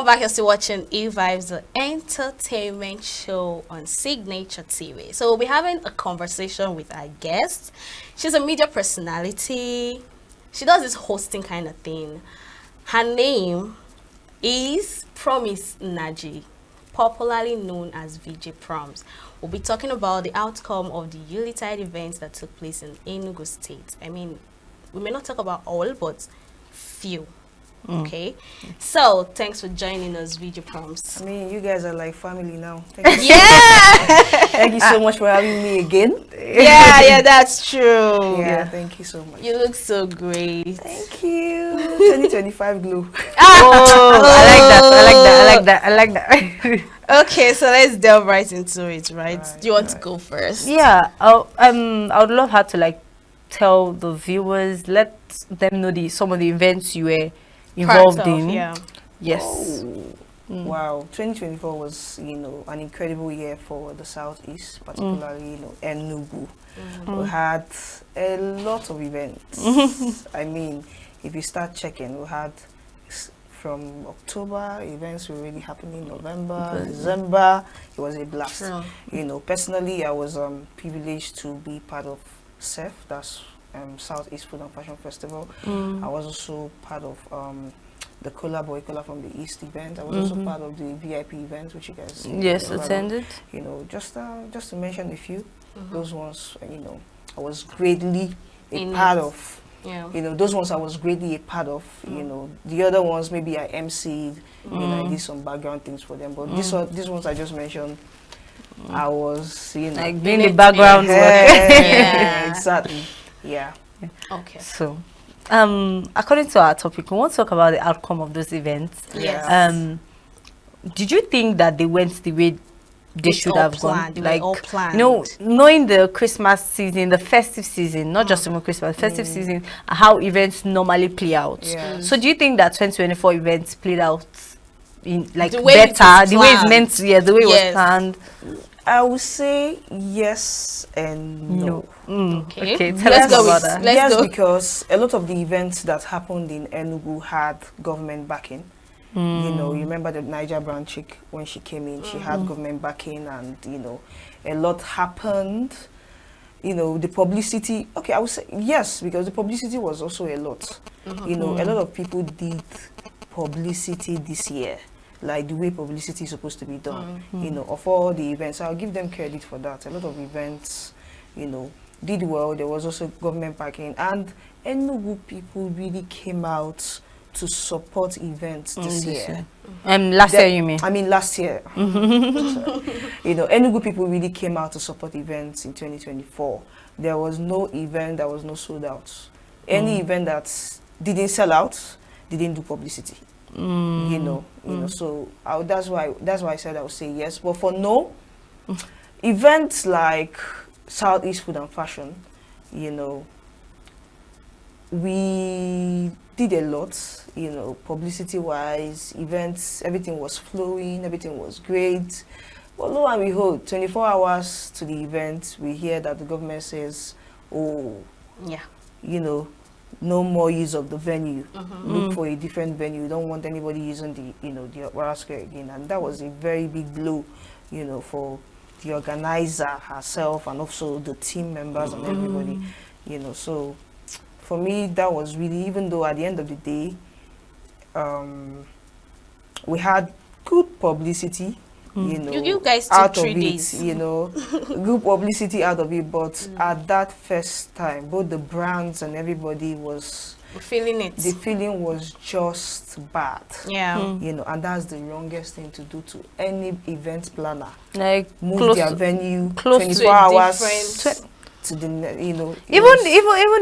back. You're still watching Evibes, the entertainment show on Signature TV. So we'll be having a conversation with our guest. She's a media personality. She does this hosting kind of thing. Her name is Promise Nnaji, popularly known as VJ Proms. We'll be talking about the outcome of the Yuletide events that took place in Enugu State. I mean, we may not talk about all, but few. Okay, so thanks for joining us, VJ Proms. I mean, you guys are like family now. Thank you. Thank you so much for having me again. Yeah, that's true. Yeah, thank you so much. You look so great. Thank you. 2025 glow. Oh, I like that. Okay, so let's delve right into it, right? Do you want to go first? Yeah, I would love her to like tell the viewers, let them know some of the events you were involved in. Yeah. Yes. Oh. Wow, 2024 was, an incredible year for the Southeast, particularly, Enugu. We had a lot of events. I mean, if you start checking, we had from October, events were really happening in November, December. It was a blast. True. Personally, I was privileged to be part of SEF, that's Southeast Food and Fashion Festival. I was also part of the Cola Boy Cola from the East event. I was also part of the VIP event, which you guys attended. Just to mention a few, those ones, I was greatly a part of. Yeah. Those ones I was greatly a part of. The other ones maybe I emceed. I did some background things for them. But these ones I just mentioned, I was like doing the background work. Yeah, exactly. Yeah. Okay. So, according to our topic, we want to talk about the outcome of those events. Yes. Did you think that they went the way they should have gone? Like, all planned. Knowing the Christmas season, the festive season, not just even Christmas, festive season, how events normally play out. Yes. So, do you think that 2024 events played out in like the way better, the way it's meant to? Yeah, the way it was planned. I would say yes and no. Okay. Let's go about that. Let's go. Because a lot of the events that happened in Enugu had government backing. You remember the Niger Brown chick when she came in, she had government backing, and a lot happened. The publicity. Okay, I would say yes, because the publicity was also a lot. A lot of people did publicity this year, like the way publicity is supposed to be done, of all the events. I'll give them credit for that. A lot of events, did well. There was also government backing, and Enugu people really came out to support events this year. Last year, you mean? I mean, last year. Enugu people really came out to support events in 2024. There was no event that was not sold out. Any event that didn't sell out, didn't do publicity. So that's why I said I would say yes. But for no, events like Southeast Food and Fashion, we did a lot, publicity wise, events, everything was flowing, everything was great. But lo and behold, 24 hours to the event, we hear that the government says, no more use of the venue. Look for a different venue. We don't want anybody using the Opera Square again. And that was a very big blow, for the organizer herself and also the team members and everybody, So for me, that was really, even though at the end of the day, we had good publicity, you guys out took of 3 days. good publicity out of it, but at that first time, both the brands and everybody was feeling it. the feeling was just bad. Yeah. And that's the wrongest thing to do to any event planner. Like Move their venue close 24 to a hours different to the even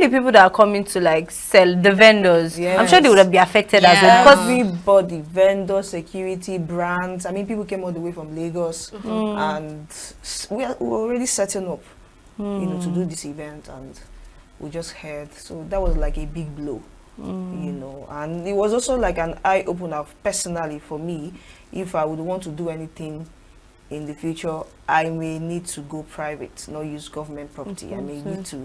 the people that are coming to like sell, the vendors, I'm sure they would have been affected as well, because everybody, vendors, security, brands. I mean, people came all the way from Lagos, and we were already setting up, to do this event, and we just heard. So that was like a big blow, and it was also like an eye opener personally for me. If I would want to do anything in the future, I may need to go private, not use government property. I may need to,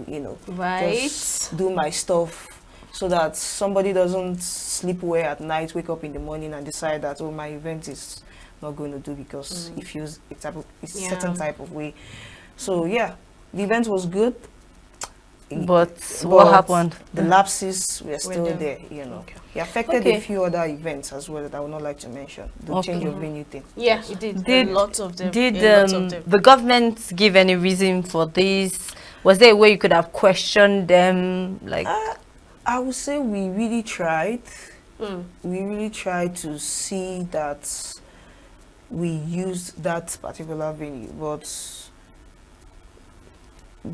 right, just do my stuff so that somebody doesn't sleep well at night, wake up in the morning and decide that, oh, my event is not going to do because it feels a certain type of way. So yeah, the event was good. But what happened? The lapses were still there. there, you know. Okay. It affected a few other events as well that I would not like to mention. The change of venue thing. Yeah, it did. Did A lot of them. the government give any reason for this? Was there a way you could have questioned them? Like, I would say we really tried. We really tried to see that we used that particular venue, but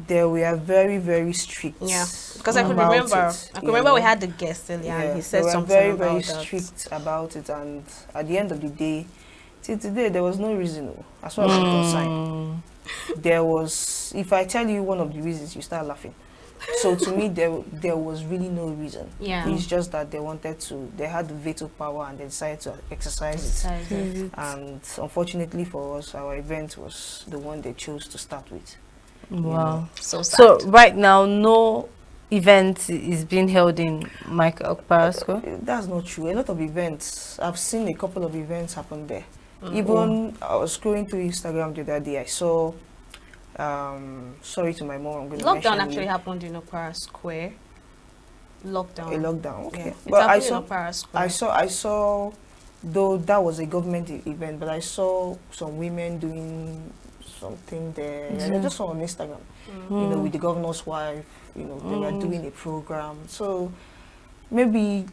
they were very, very strict. Yeah, because I could about remember. it, I could you remember we know. had the guest earlier, and he said they were something very, about very that. strict about it, and at the end of the day, till today, there was no reason. As far as I'm concerned, there was. If I tell you one of the reasons, you start laughing. So to me, there was really no reason. Yeah. It's just that they wanted to. They had the veto power, and they decided to exercise it. And unfortunately for us, our event was the one they chose to start with. wow. So sad. So right now, no event is being held in Mike Okpara Square. That's not true. A lot of events. I've seen a couple of events happen there. Even I was scrolling through Instagram the other day. I saw. Sorry to my mom. I'm going to Lockdown actually happened in Okpara Square. Lockdown. A lockdown. Okay. Yeah. But I It saw. happened in Okpara Square. I saw. Though that was a government event, but I saw some women doing something there. I just saw on Instagram. You know, with the governor's wife. You know, they were doing a program. So maybe.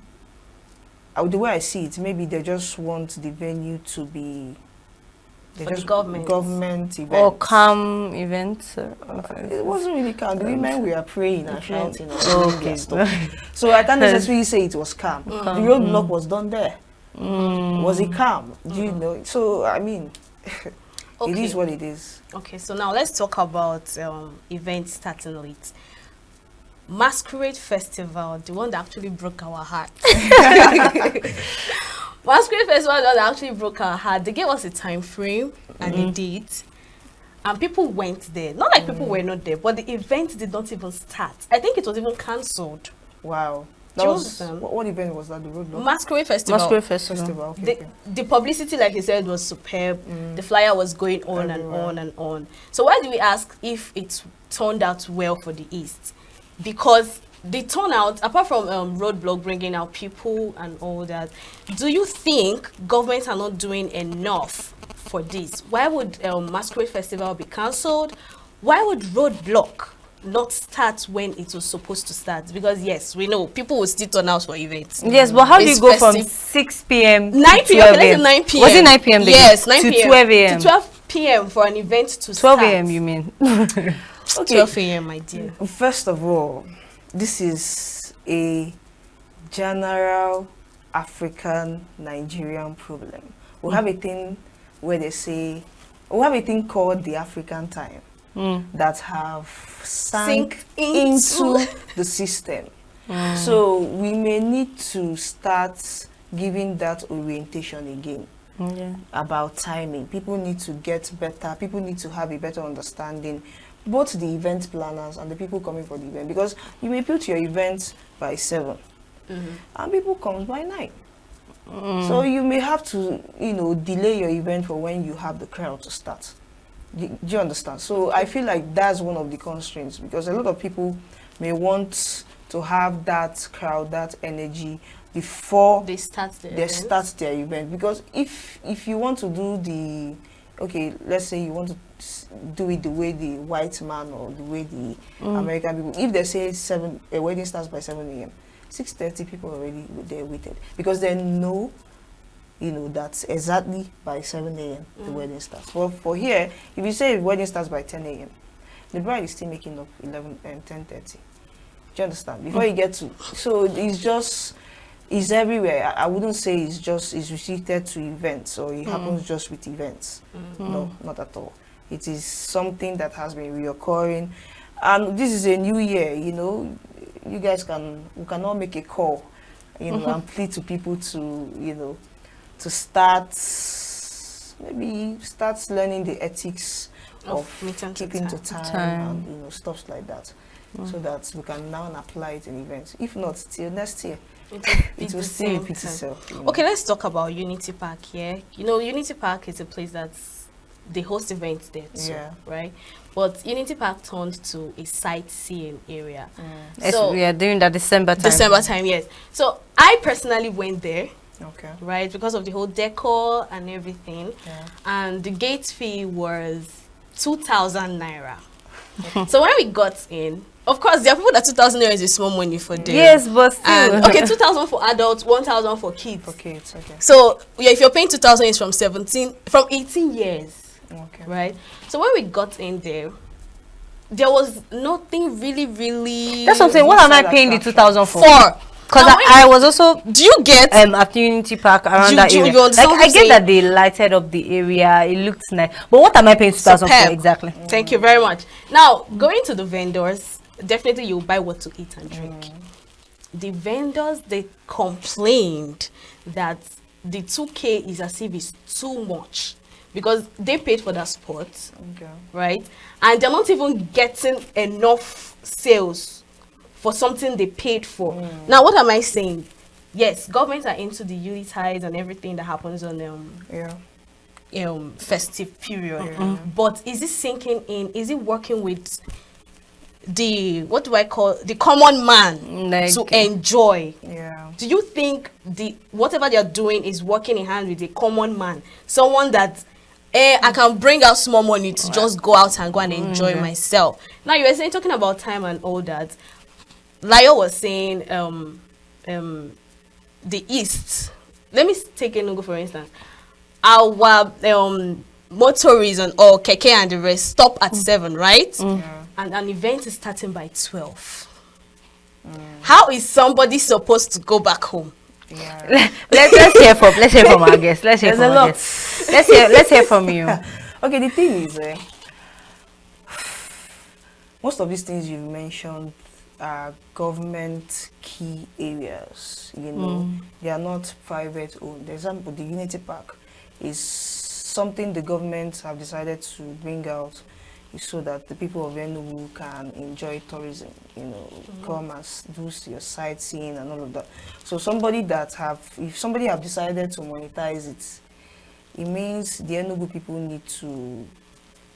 The way I see it, maybe they just want the venue to be For the government. Government event. Or calm events. It wasn't really calm. The women were praying and shouting and Oh, doing their stuff. So I can't necessarily say it was calm. The roadblock was done there. Was it calm? Do you know? So I mean, it is what it is. Okay, so now let's talk about events starting late. Masquerade Festival, the one that actually broke our heart. Masquerade Festival, the one that actually broke our heart. They gave us a time frame and a date, and people went there. Not like people were not there, but the event did not even start. I think it was even cancelled. Wow. Do you understand? What event was that? The roadblock Masquerade Festival. Masquerade Festival. Okay. The publicity, like you said, was superb. The flyer was going on Everywhere. and on and on. So why do we ask if it turned out well for the East? Because the turnout, apart from roadblock bringing out people and all that, do you think governments are not doing enough for this? Why would Masquerade Festival be cancelled? Why would roadblock not start when it was supposed to start? Because yes, we know people will still turn out for events. Yes, but how do you It's go from festive. 6 p.m. 9 to p.m. 12 Okay, let's a.m.? say 9 p.m. Was it 9 p.m. Yes, 9 to p.m. 12 a.m. To 12 p.m. for an event to 12 start. a.m. you mean? Okay. 12 a.m. my dear. First of all, this is a general African Nigerian problem. We have a thing where they say, we have a thing called the African time that have sank into the system. So we may need to start giving that orientation again. About timing. People need to get better. People need to have a better understanding, both the event planners and the people coming for the event, because you may put your event by 7 and people comes by 9. So you may have to, you know, delay your event for when you have the crowd to start. Do you understand? So I feel like that's one of the constraints, because a lot of people may want to have that crowd, that energy before They start their event. Because if you want to do the, okay, let's say you want to do it the way the white man or the way the American people, if they say a wedding starts by 7 a.m., 6:30 people already there waited, because they know, you know, that exactly by 7 a.m. the wedding starts. Well, for here, if you say the wedding starts by 10 a.m., the bride is still making up 11 and 10:30. Do you understand? Before you get to, so it's everywhere. I wouldn't say it's restricted to events, or it happens just with events. No, not at all. It is something that has been reoccurring, and this is a new year. You know, you guys we can all make a call, you know, and plead to people to, you know, to start learning the ethics of meeting keeping to time and, you know, stuff like that. so that we can now apply it in events. If not, till next year, it will the still same repeat thing. itself. Okay, let's talk about Unity Park here. You know, Unity Park is a place that's they host events there too, Yeah. right? But Unity Park turned to a sightseeing area. So we are doing that December time. Yes. So I personally went there, Okay. right, because of the whole decor and everything. Yeah. And the gate fee was 2,000 naira. So when we got in, of course, there are people that 2,000 naira is a small money for them. Yes, but still. And okay, 2,000 for adults, 1,000 for kids. Okay, it's okay. So yeah, if you're paying 2,000, it's from 18 years, Okay. right? So when we got in there, there was nothing really. That's something. What am I paying the 2,000 for? Because Now, I was also do you get at Unity Park around that area. you understand Like what I I'm get saying? that they lighted up the area. It looked nice. But what am I paying 2,000 for Superb. exactly? Thank you very much. Now, going to the vendors, definitely you'll buy what to eat and drink. The vendors, they complained that the 2K is as if it's too much because they paid for that spot, Okay. right? And they're not even getting enough sales for something they paid for. Now, what am I saying? Yes, governments are into the Yuletide and everything that happens on festive period. But is it sinking in? Is it working with the the common man Like, to enjoy? Yeah. Do you think whatever they're doing is working in hand with a common man, someone that I can bring out small money to just go out and go and enjoy myself? Now you were saying, talking about time and all that. Layo was saying the East. Let me take Enugu for instance. Our motorists or keke and the rest stop at 7, right? Yeah. And an event is starting by 12. How is somebody supposed to go back home? Yeah. let's hear from our guests. Let's hear There's from a our lot. guests. Let's hear from you. Okay, the thing is, most of these things you've mentioned are government key areas. You know, they are not private owned. For example, the Unity Park is something the government have decided to bring out so that the people of Enugu can enjoy tourism, you know, come and do your sightseeing and all of that. So if somebody have decided to monetize it, it means the Enugu people need to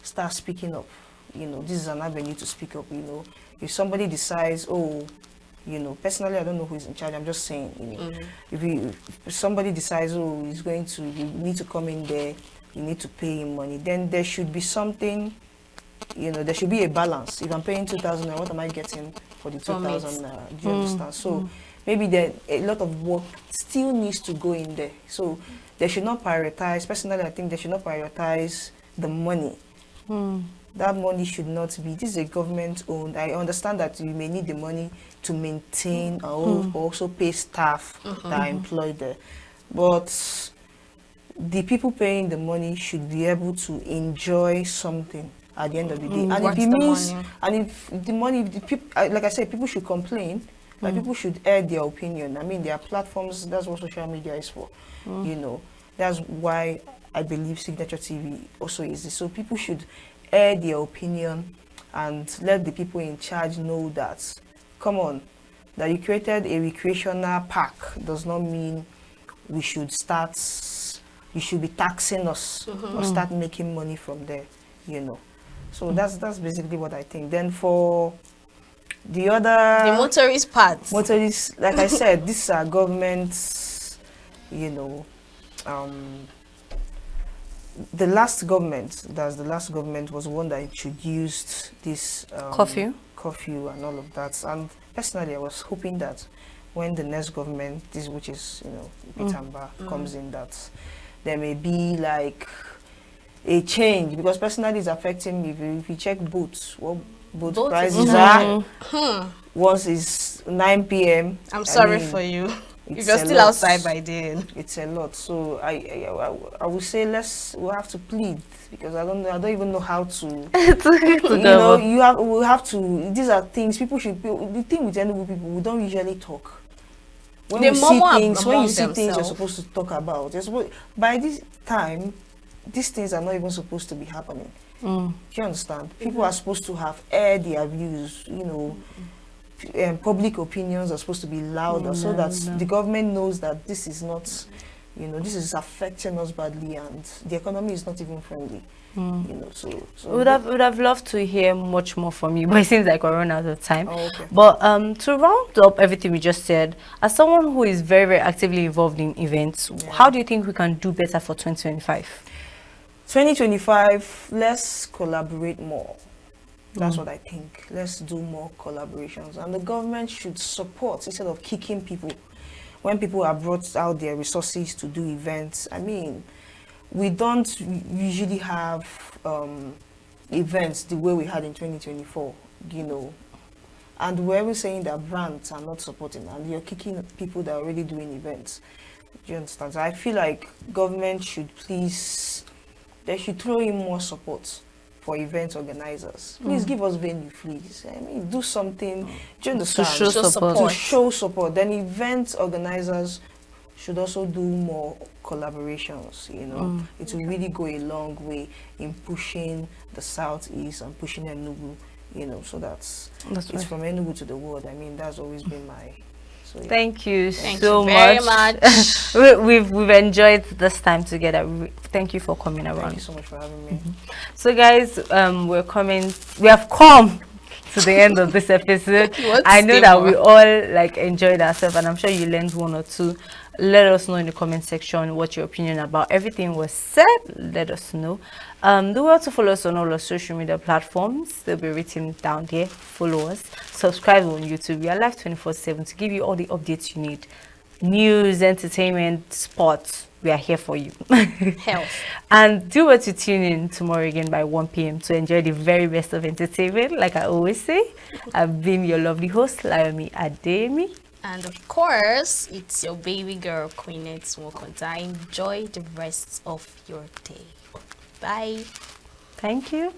start speaking up. You know, this is an avenue to speak up, you know. If somebody decides, oh, you know, personally, I don't know who is in charge, I'm just saying, you know, if somebody decides, oh, you need to come in there, you need to pay him money, then there should be something, you know, there should be a balance. If I'm paying 2,000, what am I getting for the 2,000? Do you understand? So maybe a lot of work still needs to go in there. So they should not prioritize, personally, I think they should not prioritize the money. That money should not be, this is a government owned. I understand that you may need the money to maintain or also pay staff that are employed there. But the people paying the money should be able to enjoy something at the end of the day. And if it means, and if the money, if the people, like I said, people should complain, like people should air their opinion. I mean, there are platforms, that's what social media is for, you know. That's why I believe Signature TV also is this. So people should air their opinion and let the people in charge know that, come on, that you created a recreational park does not mean you should be taxing us or start making money from there, you know. So that's basically what I think. Then for the motorist part. Motorists, like I said, these are governments, you know, the last government was one that introduced this curfew and all of that. And personally, I was hoping that when the next government, which is, you know, Pitamba, comes in, that there may be like a change, because personally it's affecting me. If you check boats, what boat prices are, once it's 9 p.m. I'm sorry for you. If you're still outside by then, it's a lot. So I would say we'll have to plead, because I don't even know how to. You know, we have to. These are things people should. The thing with Enugu people, we don't usually talk. When you see things, you're supposed to talk about. By this time, these things are not even supposed to be happening. Mm. Do you understand? People are supposed to have aired their views, you know, public opinions are supposed to be louder so that the government knows that this is not, you know, this is affecting us badly and the economy is not even friendly. You know, so would have loved to hear much more from you, but it seems like we're running out of time. Oh, okay. But to round up everything we just said, as someone who is very, very actively involved in events, how do you think we can do better for 2025? 2025, let's collaborate more. That's what I think. Let's do more collaborations. And the government should support instead of kicking people. When people are brought out their resources to do events, I mean, we don't usually have events the way we had in 2024, you know. And we're even saying that brands are not supporting and you're kicking people that are already doing events. Do you understand? So I feel like government should please, they should throw in more support for event organizers. Please give us venue, please. I mean, do something. Do you understand? To show support. To show support. Then event organizers should also do more collaborations, you know. It will really go a long way in pushing the Southeast and pushing Enugu, you know, so that's it's right. from Enugu to the world. I mean, that's always been my... So, yeah. Thank you Thank so you very much. much. We've enjoyed this time together. Thank you for coming around. Thank you so much for having me. So guys, we have come to the end of this episode. I know that we all like enjoyed ourselves, and I'm sure you learned one or two. Let us know in the comment section what your opinion about everything was said. Let us know. Do well to follow us on all our social media platforms. They'll be written down there. Follow us. Subscribe on YouTube. We are live 24/7 to give you all the updates you need. News, entertainment, sports. We are here for you. Health. And do well to tune in tomorrow again by 1 p.m. to enjoy the very best of entertainment. Like I always say, I've been your lovely host, Layomi Ademi. And of course, it's your baby girl, Queen Mokonta. Enjoy the rest of your day. Bye. Thank you.